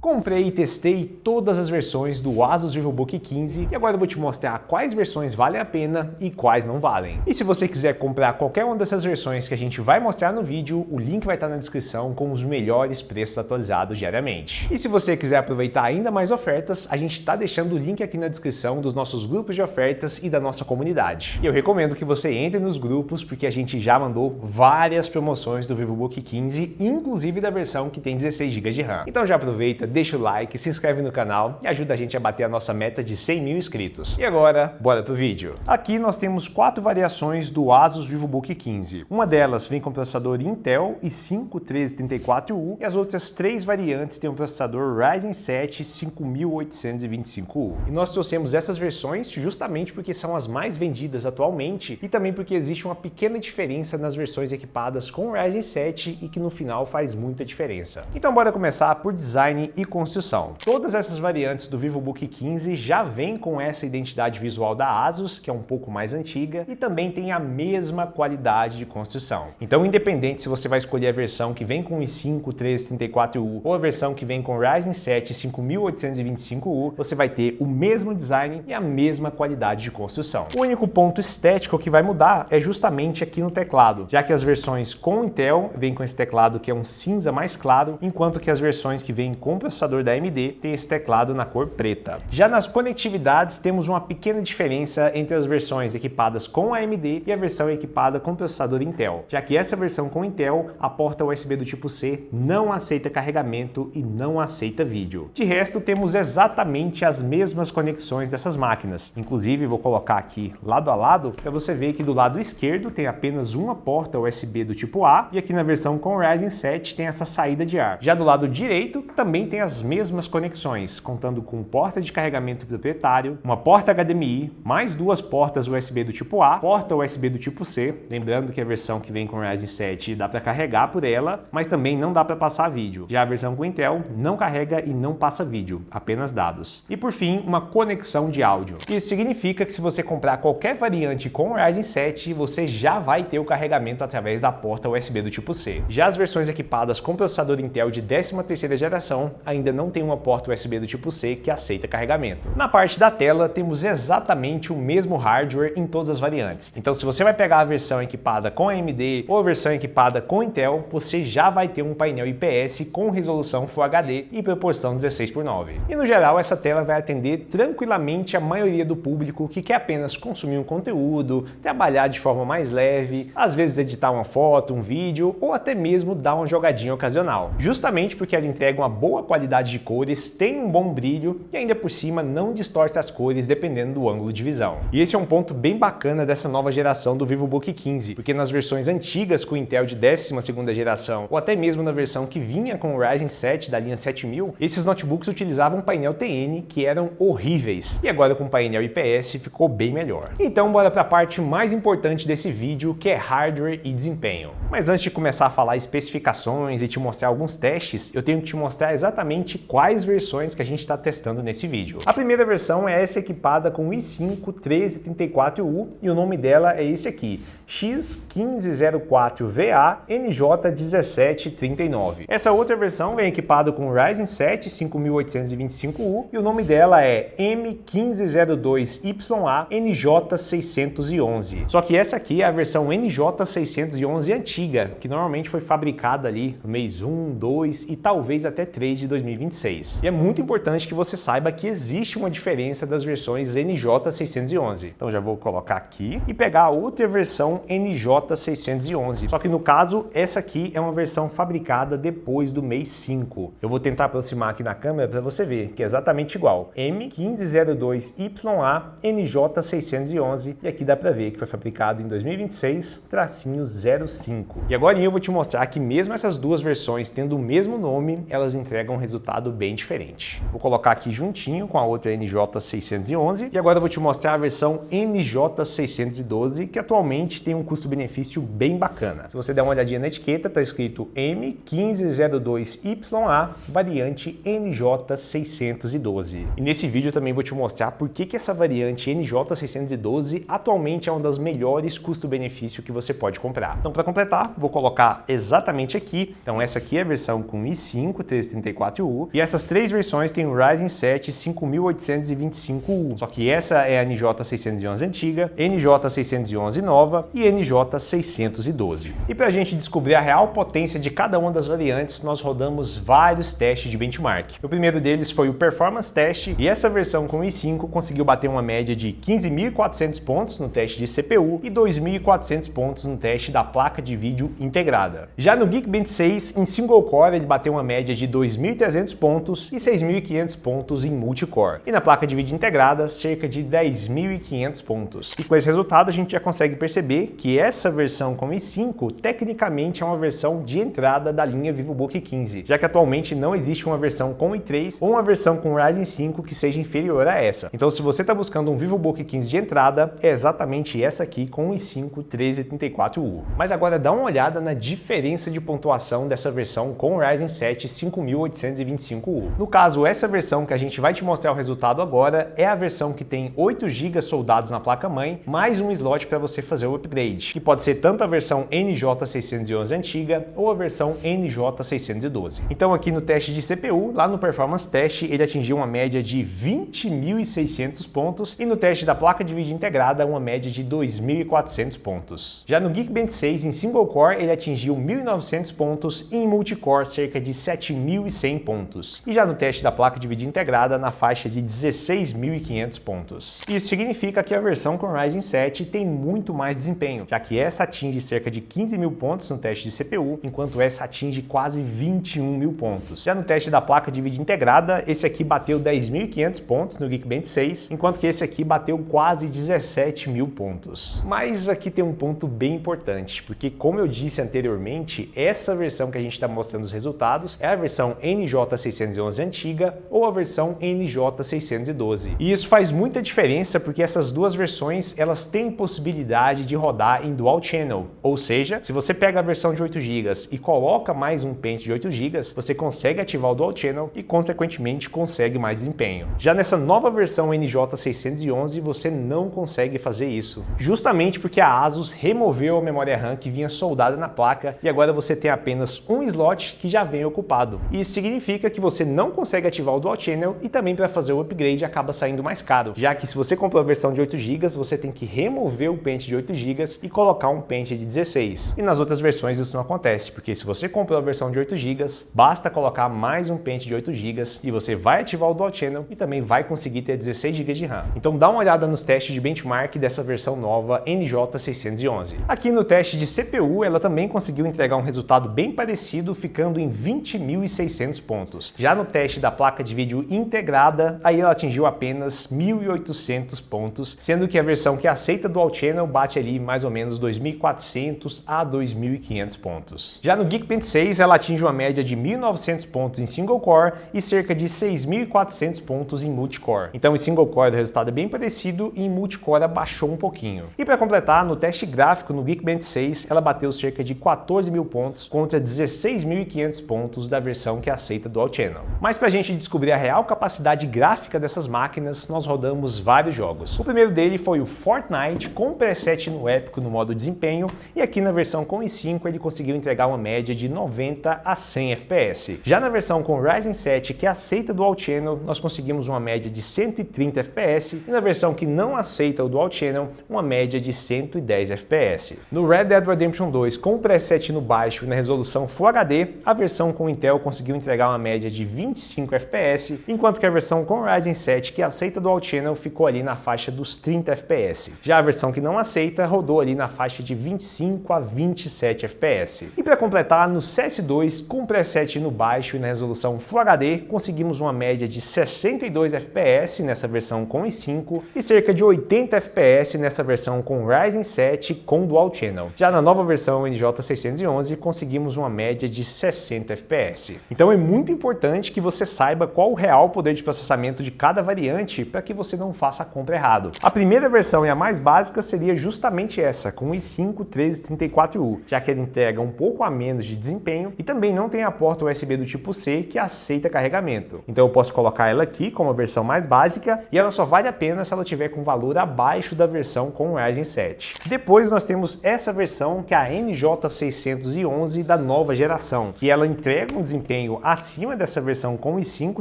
Comprei e testei todas as versões do Asus VivoBook 15 e agora eu vou te mostrar quais versões valem a pena e quais não valem. E se você quiser comprar qualquer uma dessas versões que a gente vai mostrar no vídeo, o link vai estar na descrição com os melhores preços atualizados diariamente. E se você quiser aproveitar ainda mais ofertas, a gente está deixando o link aqui na descrição dos nossos grupos de ofertas e da nossa comunidade. E eu recomendo que você entre nos grupos porque a gente já mandou várias promoções do VivoBook 15, inclusive da versão que tem 16 GB de RAM. Então já aproveita, deixa o like, se inscreve no canal e ajuda a gente a bater a nossa meta de 100 mil inscritos. E agora, bora pro vídeo. Aqui nós temos 4 variações do Asus VivoBook 15. Uma delas vem com processador Intel i5-1334U e as outras 3 variantes têm um processador Ryzen 7 5825U. E nós trouxemos essas versões justamente porque são as mais vendidas atualmente e também porque existe uma pequena diferença nas versões equipadas com Ryzen 7 e que no final faz muita diferença. Então bora começar por design e construção. Todas essas variantes do VivoBook 15 já vêm com essa identidade visual da Asus, que é um pouco mais antiga, e também tem a mesma qualidade de construção. Então, independente se você vai escolher a versão que vem com i5-1334U ou a versão que vem com Ryzen 7 5825U, você vai ter o mesmo design e a mesma qualidade de construção. O único ponto estético que vai mudar é justamente aqui no teclado, já que as versões com Intel vêm com esse teclado que é um cinza mais claro, enquanto que as versões que vêm com processador da AMD tem esse teclado na cor preta. Já nas conectividades temos uma pequena diferença entre as versões equipadas com AMD e a versão equipada com processador Intel, já que essa versão com Intel, a porta USB do tipo C não aceita carregamento e não aceita vídeo. De resto, temos exatamente as mesmas conexões dessas máquinas. Inclusive, vou colocar aqui lado a lado para você ver que do lado esquerdo tem apenas uma porta USB do tipo A e aqui na versão com Ryzen 7 tem essa saída de ar. Já do lado direito também tem as mesmas conexões, contando com porta de carregamento proprietário, uma porta HDMI, mais 2 portas USB do tipo A, porta USB do tipo C, lembrando que a versão que vem com Ryzen 7 dá para carregar por ela, mas também não dá para passar vídeo. Já a versão com Intel não carrega e não passa vídeo, apenas dados. E por fim, uma conexão de áudio. Isso significa que se você comprar qualquer variante com Ryzen 7, você já vai ter o carregamento através da porta USB do tipo C. Já as versões equipadas com processador Intel de 13ª geração ainda não tem uma porta USB do tipo C que aceita carregamento. Na parte da tela temos exatamente o mesmo hardware em todas as variantes. Então se você vai pegar a versão equipada com AMD ou a versão equipada com Intel, você já vai ter um painel IPS com resolução Full HD e proporção 16:9. E no geral essa tela vai atender tranquilamente a maioria do público que quer apenas consumir um conteúdo, trabalhar de forma mais leve, às vezes editar uma foto, um vídeo ou até mesmo dar uma jogadinha ocasional. Justamente porque ela entrega uma boa qualidade de cores, tem um bom brilho e ainda por cima não distorce as cores dependendo do ângulo de visão. E esse é um ponto bem bacana dessa nova geração do VivoBook 15, porque nas versões antigas com Intel de 12ª geração ou até mesmo na versão que vinha com o Ryzen 7 da linha 7000, esses notebooks utilizavam um painel TN que eram horríveis e agora com o painel IPS ficou bem melhor. Então bora para a parte mais importante desse vídeo, que é hardware e desempenho. Mas antes de começar a falar especificações e te mostrar alguns testes, eu tenho que te mostrar exatamente quais versões que a gente está testando nesse vídeo. A primeira versão é essa equipada com i5-1334U e o nome dela é esse aqui, X1504VA NJ1739. Essa outra versão vem equipada com Ryzen 7 5825U e o nome dela é M1502YA NJ611. Só que essa aqui é a versão NJ611 antiga, que normalmente foi fabricada ali no mês 1, 2 e talvez até 3 de 2026. E é muito importante que você saiba que existe uma diferença das versões NJ611. Então já vou colocar aqui e pegar a outra versão NJ611. Só que no caso, essa aqui é uma versão fabricada depois do mês 5. Eu vou tentar aproximar aqui na câmera para você ver que é exatamente igual. M1502YA NJ611 e aqui dá para ver que foi fabricado em 2026-05. E agora eu vou te mostrar que mesmo essas duas versões tendo o mesmo nome, elas entregam um resultado bem diferente. Vou colocar aqui juntinho com a outra NJ611 e agora eu vou te mostrar a versão NJ612, que atualmente tem um custo-benefício bem bacana. Se você der uma olhadinha na etiqueta, está escrito M1502YA variante NJ612. E nesse vídeo eu também vou te mostrar por que essa variante NJ612 atualmente é uma das melhores custo-benefício que você pode comprar. Então, para completar, vou colocar exatamente aqui. Então, essa aqui é a versão com i5 1334 384U, e essas três versões têm o Ryzen 7 5825U, só que essa é a NJ611 antiga, NJ611 nova e NJ612. E para a gente descobrir a real potência de cada uma das variantes, nós rodamos vários testes de benchmark. O primeiro deles foi o Performance Test, e essa versão com i5 conseguiu bater uma média de 15.400 pontos no teste de CPU e 2.400 pontos no teste da placa de vídeo integrada. Já no Geekbench 6, em single core, ele bateu uma média de 2.300 pontos e 6.500 pontos em multicore. E na placa de vídeo integrada, cerca de 10.500 pontos. E com esse resultado, a gente já consegue perceber que essa versão com i5, tecnicamente é uma versão de entrada da linha VivoBook 15, já que atualmente não existe uma versão com i3 ou uma versão com Ryzen 5 que seja inferior a essa. Então, se você está buscando um VivoBook 15 de entrada, é exatamente essa aqui com o i5 1334U. Mas agora dá uma olhada na diferença de pontuação dessa versão com o Ryzen 7 5825U. No caso, essa versão que a gente vai te mostrar o resultado agora é a versão que tem 8 GB soldados na placa-mãe, mais um slot para você fazer o upgrade, que pode ser tanto a versão NJ611 antiga ou a versão NJ612. Então aqui no teste de CPU, lá no Performance Test, ele atingiu uma média de 20.600 pontos e no teste da placa de vídeo integrada uma média de 2.400 pontos. Já no Geekbench 6 em single core ele atingiu 1.900 pontos e em multicore cerca de 7.100 pontos. E já no teste da placa de vídeo integrada na faixa de 16.500 pontos. Isso significa que a versão com Ryzen 7 tem muito mais desempenho, já que essa atinge cerca de 15.000 pontos no teste de CPU, enquanto essa atinge quase 21.000 pontos. Já no teste da placa de vídeo integrada, esse aqui bateu 10.500 pontos no Geekbench 6, enquanto que esse aqui bateu quase 17.000 pontos. Mas aqui tem um ponto bem importante, porque como eu disse anteriormente, essa versão que a gente está mostrando os resultados é a versão NJ611 antiga ou a versão NJ612. E isso faz muita diferença porque essas duas versões elas têm possibilidade de rodar em Dual Channel, ou seja, se você pega a versão de 8 GB e coloca mais um pente de 8 GB, você consegue ativar o Dual Channel e consequentemente consegue mais desempenho. Já nessa nova versão NJ611 você não consegue fazer isso, justamente porque a ASUS removeu a memória RAM que vinha soldada na placa e agora você tem apenas um slot que já vem ocupado. Isso significa que você não consegue ativar o Dual Channel e também para fazer o upgrade acaba saindo mais caro, já que se você comprou a versão de 8 GB, você tem que remover o pente de 8 GB e colocar um pente de 16. E nas outras versões isso não acontece, porque se você comprou a versão de 8 GB, basta colocar mais um pente de 8 GB e você vai ativar o Dual Channel e também vai conseguir ter 16 GB de RAM. Então dá uma olhada nos testes de benchmark dessa versão nova NJ611. Aqui no teste de CPU, ela também conseguiu entregar um resultado bem parecido, ficando em 20.600 pontos. Já no teste da placa de vídeo integrada, aí ela atingiu apenas 1.800 pontos, sendo que a versão que aceita Dual Channel bate ali mais ou menos 2.400 a 2.500 pontos. Já no Geekbench 6, ela atinge uma média de 1.900 pontos em single core e cerca de 6.400 pontos em multicore. Então em single core o resultado é bem parecido e em multicore abaixou um pouquinho. E para completar, no teste gráfico no Geekbench 6, ela bateu cerca de 14.000 pontos contra 16.500 pontos da versão que aceita Dual Channel. Mas para a gente descobrir a real capacidade gráfica dessas máquinas, nós rodamos vários jogos. O primeiro dele foi o Fortnite com preset no épico no modo desempenho e aqui na versão com i5 ele conseguiu entregar uma média de 90 a 100 FPS. Já na versão com Ryzen 7 que aceita Dual Channel, nós conseguimos uma média de 130 FPS e na versão que não aceita o Dual Channel, uma média de 110 FPS. No Red Dead Redemption 2 com preset no baixo e na resolução Full HD, a versão com Intel conseguiu entregar uma média de 25 FPS, enquanto que a versão com Ryzen 7 que aceita Dual Channel ficou ali na faixa dos 30 FPS. Já a versão que não aceita rodou ali na faixa de 25 a 27 FPS. E para completar, no CS2 com preset no baixo e na resolução Full HD, conseguimos uma média de 62 FPS nessa versão com i5 e cerca de 80 FPS nessa versão com Ryzen 7 com Dual Channel. Já na nova versão NJ611 conseguimos uma média de 60 FPS. Então é muito importante que você saiba qual o real poder de processamento de cada variante para que você não faça a compra errado. A primeira versão e a mais básica seria justamente essa, com o i5 1334U, já que ela entrega um pouco a menos de desempenho e também não tem a porta USB do tipo C que aceita carregamento. Então eu posso colocar ela aqui como a versão mais básica e ela só vale a pena se ela tiver com valor abaixo da versão com o Ryzen 7. Depois nós temos essa versão que é a NJ611 da nova geração, que ela entrega um desempenho acima dessa versão com i5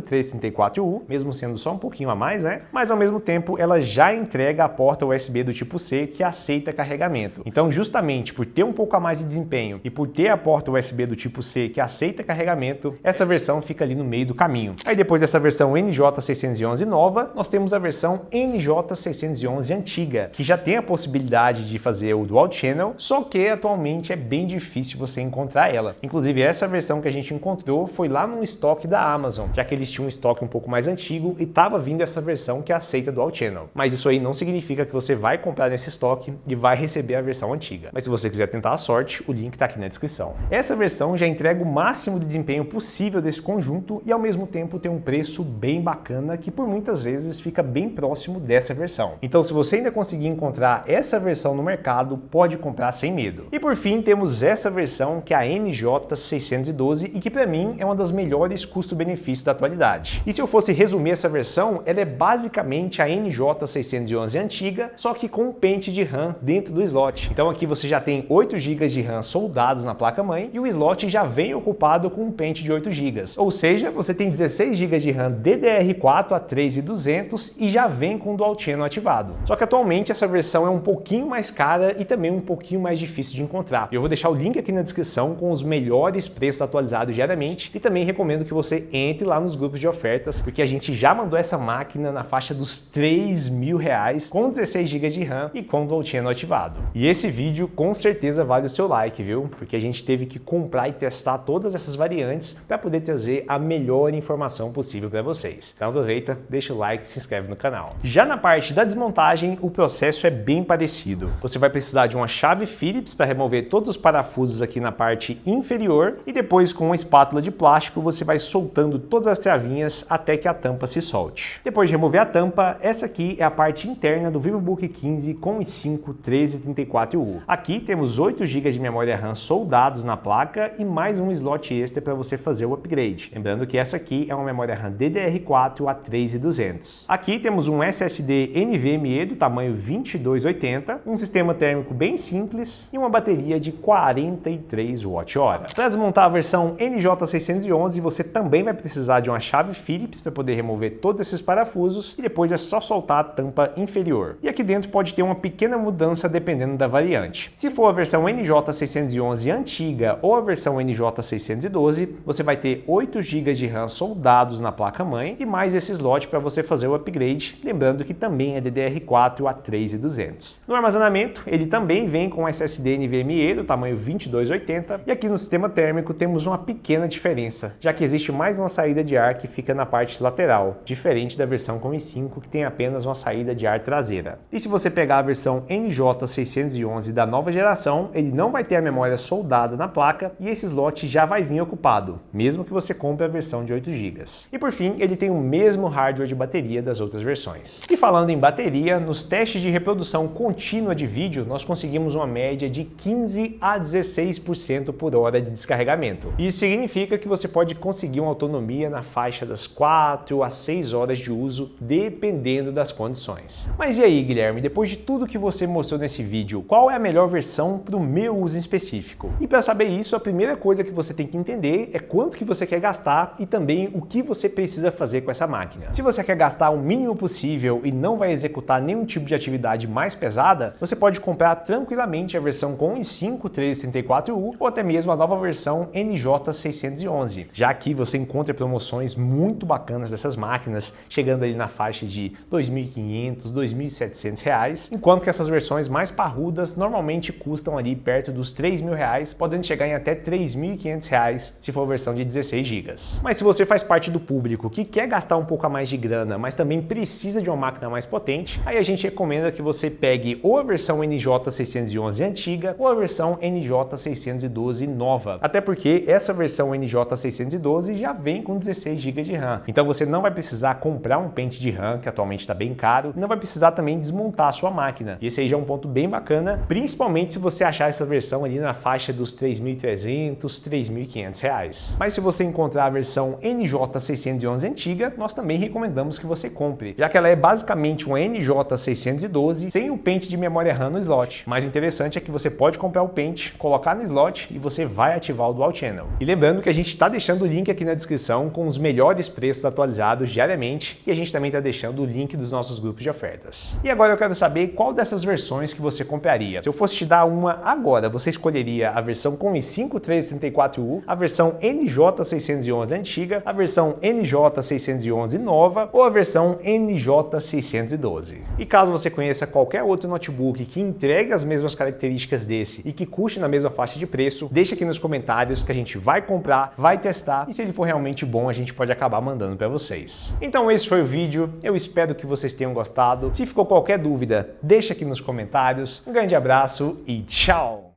334U, mesmo sendo só um pouquinho a mais, né? Mas ao mesmo tempo ela já entrega a porta USB do tipo C que aceita carregamento. Então, justamente por ter um pouco a mais de desempenho e por ter a porta USB do tipo C que aceita carregamento, essa versão fica ali no meio do caminho. Aí depois dessa versão NJ611 nova, nós temos a versão NJ611 antiga, que já tem a possibilidade de fazer o Dual Channel, só que atualmente é bem difícil você encontrar ela. Inclusive essa versão que a gente encontrou foi lá no estoque da Amazon, já que eles tinham um estoque um pouco mais antigo e estava vindo essa versão que aceita Dual Channel. Mas isso aí não significa que você vai comprar nesse estoque e vai receber a versão antiga. Mas se você quiser tentar a sorte, o link está aqui na descrição. Essa versão já entrega o máximo de desempenho possível desse conjunto e ao mesmo tempo tem um preço bem bacana que por muitas vezes fica bem próximo dessa versão. Então se você ainda conseguir encontrar essa versão no mercado, pode comprar sem medo. E por fim temos essa versão que é a NJ612 e que para mim é uma das melhores custo-benefício da atualidade. E se eu fosse resumir essa versão, ela é basicamente a NJ611 antiga, só que com um pente de RAM dentro do slot. Então aqui você já tem 8 GB de RAM soldados na placa-mãe e o slot já vem ocupado com um pente de 8 GB. Ou seja, você tem 16 GB de RAM DDR4 a 3200 e já vem com o Dual Channel ativado. Só que atualmente essa versão é um pouquinho mais cara e também um pouquinho mais difícil de encontrar. Eu vou deixar o link aqui na descrição com os melhores preços atualizados diariamente e também recomendo que você entre lá nos grupos de ofertas, porque a gente já mandou essa máquina na faixa dos R$3.000 com 16 GB de RAM e com o Dual Channel ativado. E esse vídeo com certeza vale o seu like, viu? Porque a gente teve que comprar e testar todas essas variantes para poder trazer a melhor informação possível para vocês. Então aproveita, deixa o like e se inscreve no canal. Já na parte da desmontagem, o processo é bem parecido. Você vai precisar de uma chave Phillips para remover todos os parafusos aqui na parte inferior e depois com uma espátula de plástico você vai soltando todas as travinhas até que a tampa se solte. Depois de remover a tampa, essa aqui é a parte interna do VivoBook 15 com i5 1334U. Aqui temos 8 GB de memória RAM soldados na placa e mais um slot extra para você fazer o upgrade. Lembrando que essa aqui é uma memória RAM DDR4 a 3200. Aqui temos um SSD NVMe do tamanho 2280, um sistema térmico bem simples e uma bateria de 43 Wh. Para desmontar a versão NJ611, você também vai precisar de uma chave Phillips para poder remover todos esses parafusos e depois é só soltar a tampa inferior. E aqui dentro pode ter uma pequena mudança dependendo da variante. Se for a versão NJ611 antiga ou a versão NJ612, você vai ter 8 GB de RAM soldados na placa-mãe e mais esse slot para você fazer o upgrade, lembrando que também é DDR4 a 3200. No armazenamento, ele também vem com SSD NVMe do tamanho 2280 e aqui no sistema térmico temos uma pequena diferença, já que existe mais uma saída de ar que fica na parte lateral, diferente da versão com i5 que tem apenas uma saída de ar traseira. E se você pegar a versão NJ611 da nova geração, ele não vai ter a memória soldada na placa e esse slot já vai vir ocupado, mesmo que você compre a versão de 8 GB. E por fim, ele tem o mesmo hardware de bateria das outras versões. E falando em bateria, nos testes de reprodução contínua de vídeo, nós conseguimos uma média de 15 a 16% por hora de descarregamento. Isso significa que você pode conseguir uma autonomia na faixa das 4 a 6 horas de uso, dependendo das condições. Mas e aí, Guilherme, depois de tudo que você mostrou nesse vídeo, qual é a melhor versão para o meu uso em específico? E para saber isso, a primeira coisa que você tem que entender é quanto que você quer gastar e também o que você precisa fazer com essa máquina. Se você quer gastar o mínimo possível e não vai executar nenhum tipo de atividade mais pesada, você pode comprar tranquilamente a versão com i5 1334U ou até mesmo a nova versão NJ611. Já aqui você encontra promoções muito bacanas dessas máquinas, chegando ali na faixa de R$ 2.500, R$ 2.700, enquanto que essas versões mais parrudas normalmente custam ali perto dos R$ 3.000, podendo chegar em até R$ 3.500 se for a versão de 16 GB. Mas se você faz parte do público que quer gastar um pouco a mais de grana, mas também precisa de uma máquina mais potente, aí a gente recomenda que você pegue ou a versão NJ611 antiga ou a versão NJ612 nova. Até porque essa versão NJ612 já vem com 16 GB de RAM. Então você não vai precisar comprar um pente de RAM, que atualmente está bem caro, não vai precisar também desmontar a sua máquina. E esse aí já é um ponto bem bacana, principalmente se você achar essa versão ali na faixa dos R$ 3.300, R$ 3.500. Mas se você encontrar a versão NJ611 antiga, nós também recomendamos que você compre, já que ela é basicamente um NJ612 sem o pente de memória RAM no slot. Mas o interessante é que você pode comprar o pente, colocar no slot e você vai ativar o Dual Channel. E lembrando que a gente está deixando deixando o link aqui na descrição com os melhores preços atualizados diariamente e a gente também está deixando o link dos nossos grupos de ofertas. E agora eu quero saber qual dessas versões que você compraria. Se eu fosse te dar uma agora, você escolheria a versão com i5 1334U, a versão NJ611 antiga, a versão NJ611 nova ou a versão NJ612. E caso você conheça qualquer outro notebook que entregue as mesmas características desse e que custe na mesma faixa de preço, deixa aqui nos comentários que a gente vai comprar, vai testar e se ele for realmente bom, a gente pode acabar mandando para vocês. Então esse foi o vídeo, eu espero que vocês tenham gostado. Se ficou qualquer dúvida, deixa aqui nos comentários. Um grande abraço e tchau!